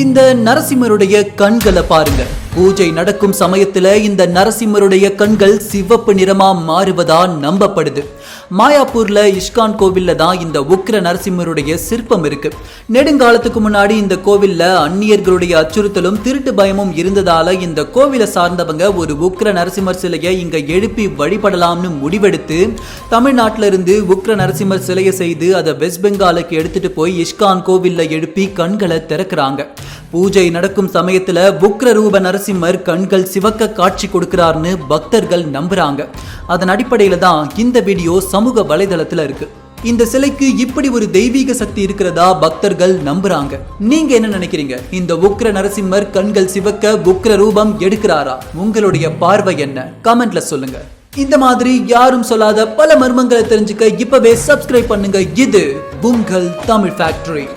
இந்த நரசிம்மருடைய கண்களை பாருங்க. பூஜை நடக்கும் சமயத்துல இந்த நரசிம்மருடைய கண்கள் சிவப்பு நிறமா மாறுவதா நம்பப்படுது. மாயாப்பூர்ல இஸ்கான் கோவில்ல தான் இந்த உக்ர நரசிம்மருடைய சிற்பம் இருக்கு. நெடுங்காலத்துக்கு முன்னாடி இந்த கோவில்ல அந்நியர்களுடைய அச்சுறுத்தலும் திருட்டு பயமும் இருந்ததால இந்த கோவிலை சார்ந்தவங்க ஒரு உக்ர நரசிம்மர் சிலையை இங்க எழுப்பி வழிபடலாம்னு முடிவெடுத்து தமிழ்நாட்டில இருந்து உக்ர நரசிம்மர் சிலையை செய்து அதை வெஸ்ட் பெங்காலுக்கு எடுத்துட்டு போய் இஸ்கான் கோவில்ல எழுப்பி கண்களை திறக்கிறாங்க. பூஜை நடக்கும் சமயத்துல உக்ர ரூப நரசிம்மர் கண்கள் சிவக்க காட்சி கொடுக்கிறார்னு பக்தர்கள் நம்புறாங்க. அதன் அடிப்படையில தான் இந்த வீடியோ சமூக வலைதளத்துல இருக்கு. இந்த சிலைக்கு இப்படி ஒரு தெய்வீக சக்தி இருக்கிறதா பக்தர்கள் நம்புறாங்க. நீங்க என்ன நினைக்கிறீங்க? இந்த உக்ர நரசிம்மர் கண்கள் சிவக்க உக்ர ரூபம் எடுக்கிறாரா? உங்களுடைய பார்வை என்ன? கமெண்ட்ல சொல்லுங்க. இந்த மாதிரி யாரும் சொல்லாத பல மர்மங்களை தெரிஞ்சுக்க இப்பவே சப்ஸ்கிரைப் பண்ணுங்க. இது உங்கள் தமிழ் ஃபேக்டரி.